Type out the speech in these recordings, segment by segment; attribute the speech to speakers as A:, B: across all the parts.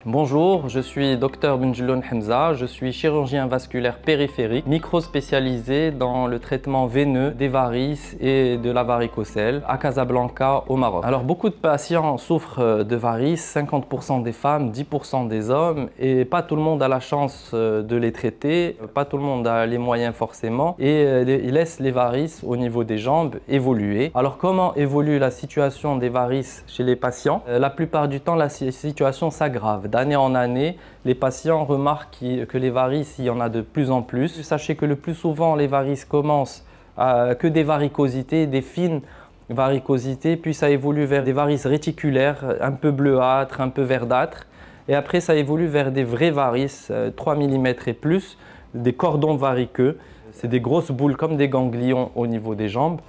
A: Bonjour, je suis Dr Benjeloun Hamza, je suis chirurgien vasculaire périphérique, micro-spécialisé dans le traitement veineux des varices et de la varicocèle à Casablanca au Maroc. Alors beaucoup de patients souffrent de varices, 50% des femmes, 10% des hommes, et pas tout le monde a la chance de les traiter, pas tout le monde a les moyens forcément, et ils laissent les varices au niveau des jambes évoluer. Alors comment évolue la situation des varices chez les patients? La plupart du temps la situation s'aggrave. D'année en année, les patients remarquent que les varices, il y en a de plus en plus. Sachez que le plus souvent, les varices commencent que des varicosités, des fines varicosités, puis ça évolue vers des varices réticulaires, un peu bleuâtres, un peu verdâtres. Et après, ça évolue vers des vraies varices, 3 mm et plus, des cordons variqueux. C'est des grosses boules comme des ganglions au niveau des jambes.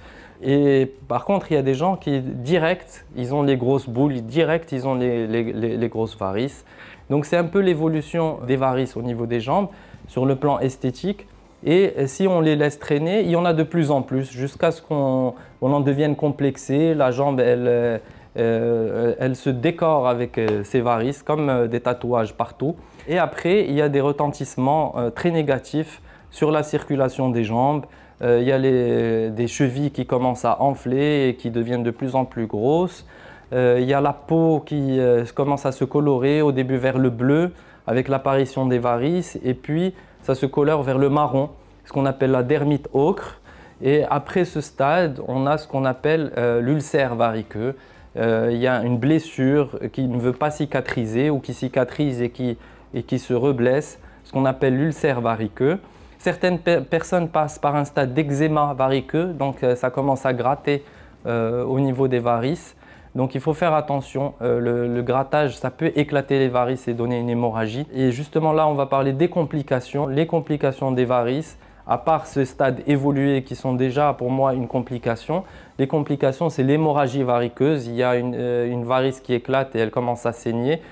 A: Et par contre, il y a des gens qui, direct, ils ont les grosses boules, direct, ils ont les grosses varices. Donc, c'est un peu l'évolution des varices au niveau des jambes sur le plan esthétique. Et si on les laisse traîner, il y en a de plus en plus jusqu'à ce qu'on en devienne complexé. La jambe, elle se décore avec ces varices comme des tatouages partout. Et après, il y a des retentissements très négatifs sur la circulation des jambes. Il y a des chevilles qui commencent à enfler et qui deviennent de plus en plus grosses. Il y a la peau qui commence à se colorer au début vers le bleu avec l'apparition des varices, et puis ça se colore vers le marron, ce qu'on appelle la dermite ocre. Et après ce stade, on a ce qu'on appelle l'ulcère variqueux. Il y a une blessure qui ne veut pas cicatriser ou qui cicatrise et qui se reblesse, ce qu'on appelle l'ulcère variqueux. Certaines personnes passent par un stade d'eczéma variqueux, donc ça commence à gratter au niveau des varices. Donc il faut faire attention, le grattage, ça peut éclater les varices et donner une hémorragie. Et justement là, on va parler des complications. Les complications des varices, à part ce stade évolué qui sont déjà pour moi une complication, les complications c'est l'hémorragie variqueuse. Il y a une varice qui éclate et elle commence à saigner.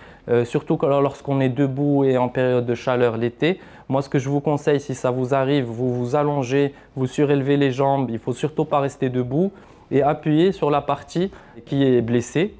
A: Surtout lorsqu'on est debout et en période de chaleur l'été. Moi, ce que je vous conseille, si ça vous arrive, vous vous allongez, vous surélevez les jambes, il ne faut surtout pas rester debout et appuyer sur la partie qui est blessée,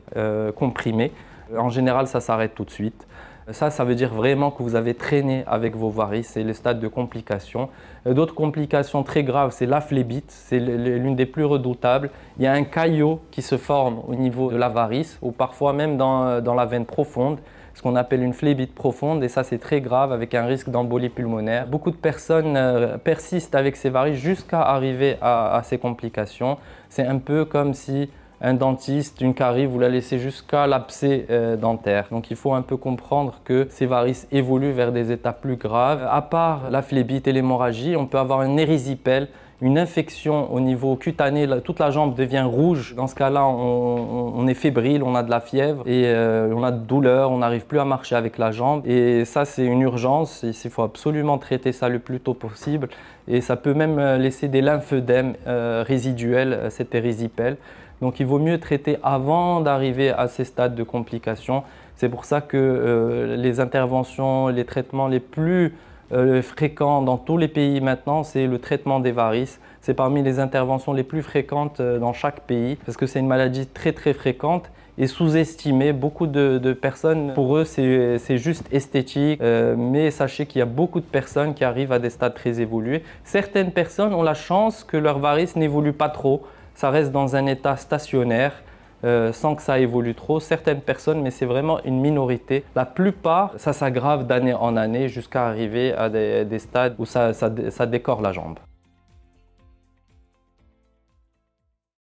A: comprimée. En général, ça s'arrête tout de suite. Ça veut dire vraiment que vous avez traîné avec vos varices, c'est le stade de complication. D'autres complications très graves, c'est la phlébite, c'est l'une des plus redoutables. Il y a un caillot qui se forme au niveau de la varice ou parfois même dans la veine profonde, ce qu'on appelle une phlébite profonde, et ça c'est très grave avec un risque d'embolie pulmonaire. Beaucoup de personnes persistent avec ces varices jusqu'à arriver à ces complications. C'est un peu comme si un dentiste, une carie, vous la laissez jusqu'à l'abcès dentaire. Donc il faut un peu comprendre que ces varices évoluent vers des états plus graves. À part la phlébite et l'hémorragie, on peut avoir un érysipèle, une infection au niveau cutané, toute la jambe devient rouge. Dans ce cas-là, on est fébrile, on a de la fièvre et on a de douleur, on n'arrive plus à marcher avec la jambe. Et ça, c'est une urgence, il faut absolument traiter ça le plus tôt possible. Et ça peut même laisser des lymphœdèmes résiduels, cet érysipèle. Donc il vaut mieux traiter avant d'arriver à ces stades de complications. C'est pour ça que les interventions, les traitements les plus fréquents dans tous les pays maintenant, c'est le traitement des varices. C'est parmi les interventions les plus fréquentes dans chaque pays parce que c'est une maladie très fréquente et sous-estimée. Beaucoup de personnes, pour eux, c'est juste esthétique, mais sachez qu'il y a beaucoup de personnes qui arrivent à des stades très évolués. Certaines personnes ont la chance que leurs varices n'évoluent pas trop. Ça reste dans un état stationnaire sans que ça évolue trop. Certaines personnes, mais c'est vraiment une minorité. La plupart, ça s'aggrave d'année en année jusqu'à arriver à des stades où ça décore la jambe.